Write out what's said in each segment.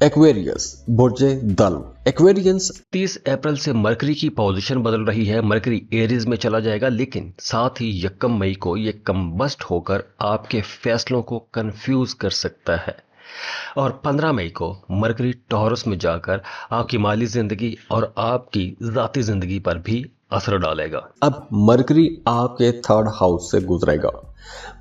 Aquarius बुर्ज दल्व। Aquarians 30 अप्रैल से mercury की position बदल रही है। मरकरी एरीज में चला जाएगा, लेकिन साथ ही 1 मई को ये कंबस्ट होकर आपके फैसलों को कंफ्यूज कर सकता है और 15 मई को मरकरी टॉरस में जाकर आपकी माली जिंदगी और आपकी जाती जिंदगी पर भी असर डालेगा। अब मरकरी आपके 3rd हाउस से गुजरेगा।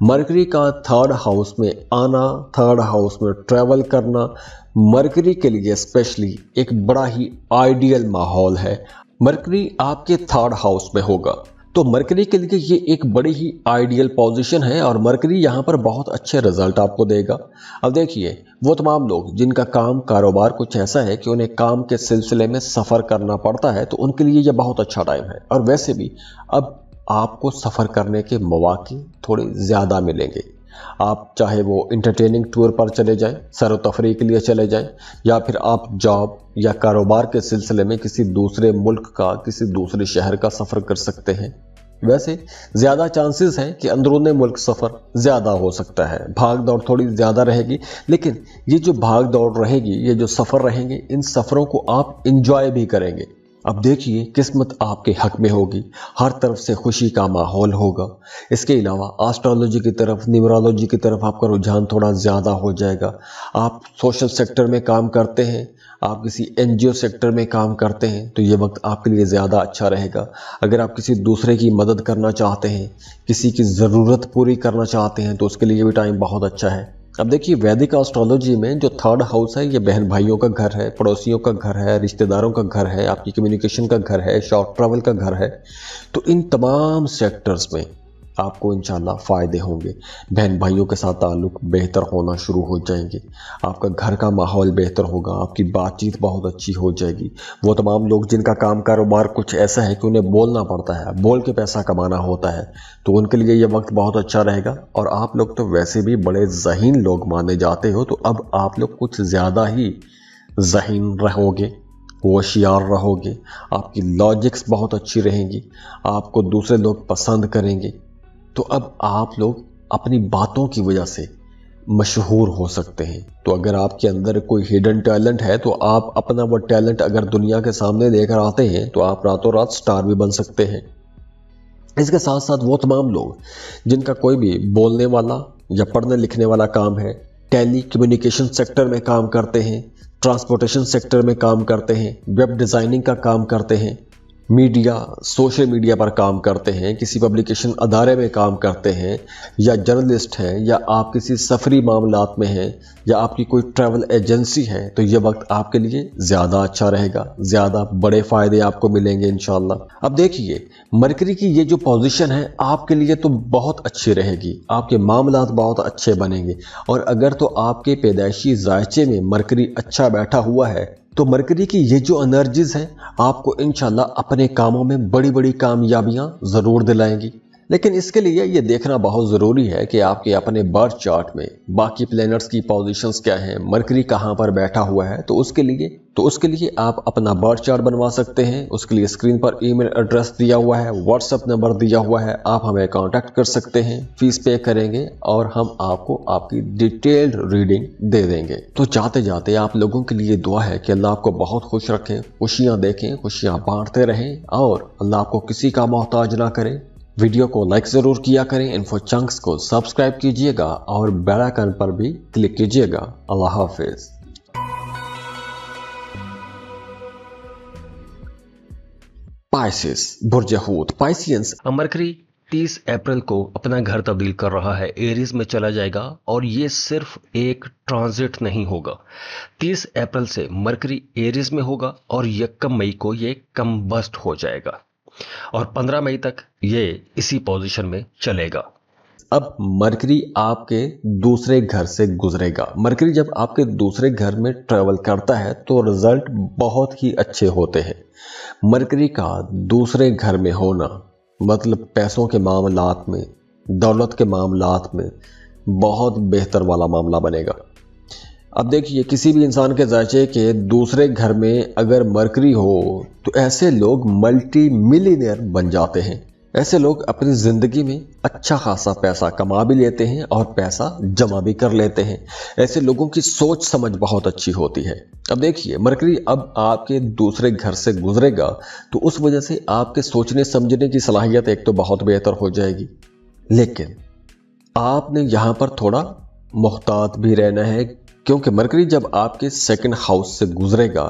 मरकरी का 3rd हाउस में आना, 3rd हाउस में ट्रैवल करना मरकरी के लिए स्पेशली एक बड़ा ही आइडियल माहौल है। मरकरी आपके 3rd हाउस में होगा तो मरकरी के लिए ये एक बड़ी ही आइडियल पोजीशन है और मरकरी यहाँ पर बहुत अच्छे रिजल्ट आपको देगा। अब देखिए, वो तमाम लोग जिनका काम कारोबार कुछ ऐसा है कि उन्हें काम के सिलसिले में सफ़र करना पड़ता है तो उनके लिए ये बहुत अच्छा टाइम है। और वैसे भी अब आपको सफ़र करने के मौके थोड़े ज़्यादा मिलेंगे। आप चाहे वो इंटरटेनिंग टूर पर चले जाएं, सैर व तफरीह के लिए चले जाएं, या फिर आप जॉब या कारोबार के सिलसिले में किसी दूसरे मुल्क का, किसी दूसरे शहर का सफ़र कर सकते हैं। वैसे ज़्यादा चांसेस हैं कि अंदरूनी मुल्क सफ़र ज़्यादा हो सकता है, भाग दौड़ थोड़ी ज़्यादा रहेगी, लेकिन ये जो भाग दौड़ रहेगी, ये जो सफ़र रहेंगे, इन सफ़रों को आप इंजॉय भी करेंगे। अब देखिए, किस्मत आपके हक में होगी, हर तरफ से खुशी का माहौल होगा। इसके अलावा एस्ट्रोलॉजी की तरफ, न्यूमरोलॉजी की तरफ आपका रुझान थोड़ा ज़्यादा हो जाएगा। आप सोशल सेक्टर में काम करते हैं, आप किसी NGO सेक्टर में काम करते हैं तो ये वक्त आपके लिए ज़्यादा अच्छा रहेगा। अगर आप किसी दूसरे की मदद करना चाहते हैं, किसी की ज़रूरत पूरी करना चाहते हैं तो उसके लिए भी टाइम बहुत अच्छा है। अब देखिए, वैदिक एस्ट्रोलॉजी में जो 3rd हाउस है ये बहन भाइयों का घर है, पड़ोसियों का घर है, रिश्तेदारों का घर है, आपकी कम्युनिकेशन का घर है, शॉर्ट ट्रैवल का घर है। तो इन तमाम सेक्टर्स में आपको इंशाल्लाह फ़ायदे होंगे। बहन भाइयों के साथ ताल्लुक़ बेहतर होना शुरू हो जाएंगे, आपका घर का माहौल बेहतर होगा, आपकी बातचीत बहुत अच्छी हो जाएगी। वो तमाम लोग जिनका काम कारोबार कुछ ऐसा है कि उन्हें बोलना पड़ता है, बोल के पैसा कमाना होता है, तो उनके लिए ये वक्त बहुत अच्छा रहेगा। और आप लोग तो वैसे भी बड़े ज़हीन लोग माने जाते हो, तो अब आप लोग कुछ ज़्यादा ही ज़हीन रहोगे, होशियार रहोगे, आपकी लॉजिक्स बहुत अच्छी रहेंगी, आपको दूसरे लोग पसंद करेंगे। तो अब आप लोग अपनी बातों की वजह से मशहूर हो सकते हैं। तो अगर आपके अंदर कोई हिडन टैलेंट है तो आप अपना वो टैलेंट अगर दुनिया के सामने लेकर आते हैं तो आप रातों रात स्टार भी बन सकते हैं। इसके साथ साथ वो तमाम लोग जिनका कोई भी बोलने वाला या पढ़ने लिखने वाला काम है, टेली कम्युनिकेशन सेक्टर में काम करते हैं, ट्रांसपोर्टेशन सेक्टर में काम करते हैं, वेब डिज़ाइनिंग का काम करते हैं, मीडिया, सोशल मीडिया पर काम करते हैं, किसी पब्लिकेशन अदारे में काम करते हैं, या जर्नलिस्ट हैं, या आप किसी सफरी मामलात में हैं, या आपकी कोई ट्रैवल एजेंसी है, तो ये वक्त आपके लिए ज़्यादा अच्छा रहेगा, ज़्यादा बड़े फ़ायदे आपको मिलेंगे इंशाल्लाह। अब देखिए, मरकरी की ये जो पोजीशन है आपके लिए तो बहुत अच्छी रहेगी, आपके मामलात बहुत अच्छे बनेंगे। और अगर तो आपके पैदाइशी ज़ायचे में मरकरी अच्छा बैठा हुआ है तो मरकरी की ये जो एनर्जीज हैं आपको इंशाल्लाह अपने कामों में बड़ी बड़ी कामयाबियां ज़रूर दिलाएंगी। लेकिन इसके लिए ये देखना बहुत ज़रूरी है कि आपके अपने बर्थ चार्ट में बाकी प्लैनेट्स की पोजीशंस क्या हैं, मरकरी कहाँ पर बैठा हुआ है। तो उसके लिए आप अपना बर्थ चार्ट बनवा सकते हैं। उसके लिए स्क्रीन पर ईमेल एड्रेस दिया हुआ है, व्हाट्सएप नंबर दिया हुआ है, आप हमें कांटेक्ट कर सकते हैं, फीस पे करेंगे और हम आपको आपकी डिटेल्ड रीडिंग दे देंगे। तो जाते जाते आप लोगों के लिए दुआ है कि अल्लाह आपको बहुत खुश रखें, खुशियाँ देखें, खुशियाँ बांटते रहें और अल्लाह आपको किसी का मोहताज ना करे। वीडियो को लाइक ज़रूर किया करें, इन्फो चंक्स को सब्सक्राइब कीजिएगा और बेल आइकन पर भी क्लिक कीजिएगा। अल्लाह हाफिज़। पाइसेस बुर्ज हूत। पाइसियंस मरकरी 30 अप्रैल को अपना घर तब्दील कर रहा है, एरीज में चला जाएगा और ये सिर्फ एक ट्रांजिट नहीं होगा। 30 अप्रैल से मरकरी एरीज में होगा और 1 मई को ये कंबस्ट हो जाएगा और 15 मई तक ये इसी पोजीशन में चलेगा। अब मरकरी आपके दूसरे घर से गुजरेगा। मरकरी जब आपके दूसरे घर में ट्रैवल करता है तो रिजल्ट बहुत ही अच्छे होते हैं। मरकरी का दूसरे घर में होना मतलब पैसों के मामलात में, दौलत के मामलात में बहुत बेहतर वाला मामला बनेगा। अब देखिए, किसी भी इंसान के ज़ायचे के दूसरे घर में अगर मरकरी हो तो ऐसे लोग मल्टी मिलियनेयर बन जाते हैं। ऐसे लोग अपनी जिंदगी में अच्छा खासा पैसा कमा भी लेते हैं और पैसा जमा भी कर लेते हैं। ऐसे लोगों की सोच समझ बहुत अच्छी होती है। अब देखिए, मरकरी अब आपके दूसरे घर से गुजरेगा तो उस वजह से आपके सोचने समझने की सलाहियत एक तो बहुत बेहतर हो जाएगी, लेकिन आपने यहाँ पर थोड़ा मुहतात भी रहना है, क्योंकि मरकरी जब आपके सेकंड हाउस से गुजरेगा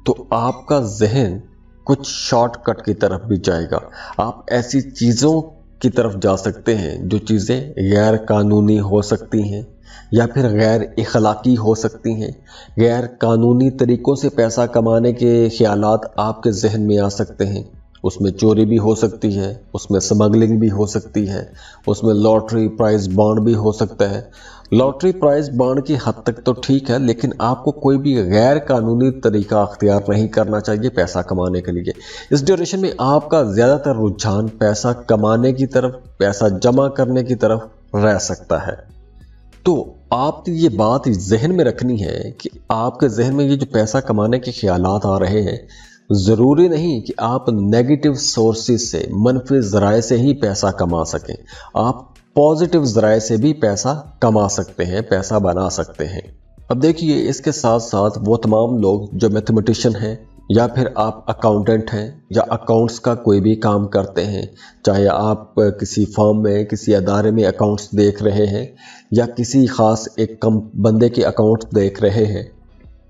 तो आपका जहन कुछ शॉर्टकट की तरफ भी जाएगा। आप ऐसी चीज़ों की तरफ जा सकते हैं जो चीज़ें गैर कानूनी हो सकती हैं या फिर गैर इखलाकी हो सकती हैं। गैर कानूनी तरीक़ों से पैसा कमाने के ख्यालात आपके जहन में आ सकते हैं। उसमें चोरी भी हो सकती है, उसमें स्मगलिंग भी हो सकती है, उसमें लॉटरी प्राइज बॉन्ड भी हो सकता है। लॉटरी प्राइज बॉन्ड की हद तक तो ठीक है, लेकिन आपको कोई भी गैर कानूनी तरीका अख्तियार नहीं करना चाहिए पैसा कमाने के लिए। इस ड्यूरेशन में आपका ज़्यादातर रुझान पैसा कमाने की तरफ, पैसा जमा करने की तरफ रह सकता है। तो आप ये बात जहन में रखनी है कि आपके जहन में ये जो पैसा कमाने के ख्यालात आ रहे हैं, ज़रूरी नहीं कि आप नेगेटिव सोर्सेज से, मनफी ज़राए से ही पैसा कमा सकें। आप पॉजिटिव ज़राए से भी पैसा कमा सकते हैं, पैसा बना सकते हैं। अब देखिए, इसके साथ साथ वो तमाम लोग जो मैथमेटिशियन हैं या फिर आप अकाउंटेंट हैं या अकाउंट्स का कोई भी काम करते हैं, चाहे आप किसी फर्म में, किसी अदारे में अकाउंट्स देख रहे हैं या किसी ख़ास एक कम बंदे के अकाउंट्स देख रहे हैं,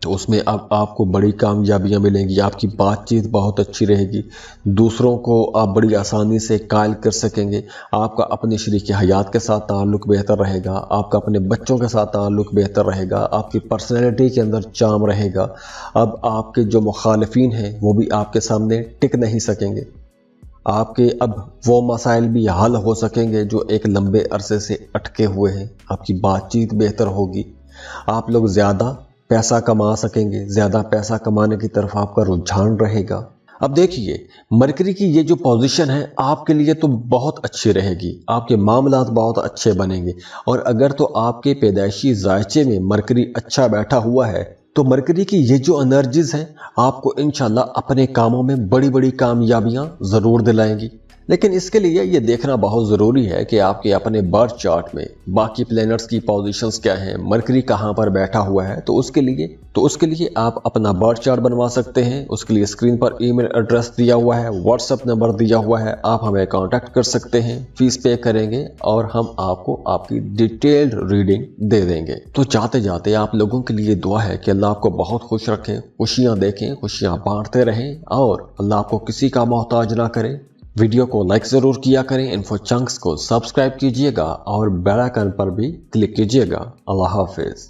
तो उसमें अब आपको बड़ी कामयाबियां मिलेंगी। आपकी बातचीत बहुत अच्छी रहेगी, दूसरों को आप बड़ी आसानी से कायल कर सकेंगे। आपका अपने शरीक हयात के साथ ताल्लुक़ बेहतर रहेगा, आपका अपने बच्चों के साथ ताल्लुक़ बेहतर रहेगा, आपकी पर्सनैलिटी के अंदर चार्म रहेगा। अब आपके जो मुखालिफिन हैं वो भी आपके सामने टिक नहीं सकेंगे। आपके अब वो मसाइल भी हल हो सकेंगे जो एक लंबे अरसे से अटके हुए हैं। आपकी बातचीत बेहतर होगी, आप लोग ज़्यादा पैसा कमा सकेंगे, ज़्यादा पैसा कमाने की तरफ आपका रुझान रहेगा। अब देखिए, मरकरी की ये जो पोजीशन है आपके लिए तो बहुत अच्छी रहेगी, आपके मामलात बहुत अच्छे बनेंगे। और अगर तो आपके पैदाइशी जायचे में मरकरी अच्छा बैठा हुआ है तो मरकरी की ये जो एनर्जीज हैं आपको इंशाल्लाह अपने कामों में बड़ी बड़ी कामयाबियां ज़रूर दिलाएंगी। लेकिन इसके लिए ये देखना बहुत ज़रूरी है कि आपके अपने बर्थ चार्ट में बाकी प्लैनेट्स की पोजीशंस क्या हैं, मरकरी कहाँ पर बैठा हुआ है। तो उसके लिए आप अपना बर्थ चार्ट बनवा सकते हैं। उसके लिए स्क्रीन पर ईमेल एड्रेस दिया हुआ है, व्हाट्सएप नंबर दिया हुआ है, आप हमें कांटेक्ट कर सकते हैं। फीस पे करेंगे और हम आपको आपकी डिटेल्ड रीडिंग दे देंगे। तो जाते जाते आप लोगों के लिए दुआ है कि अल्लाह आपको बहुत खुश रखें, खुशियाँ देखें, खुशियाँ बांटते रहें और अल्लाह आपको किसी का मोहताज ना करे। वीडियो को लाइक ज़रूर किया करें, इन्फो चंक्स को सब्सक्राइब कीजिएगा और बेल आइकन पर भी क्लिक कीजिएगा। अल्लाह हाफिज़।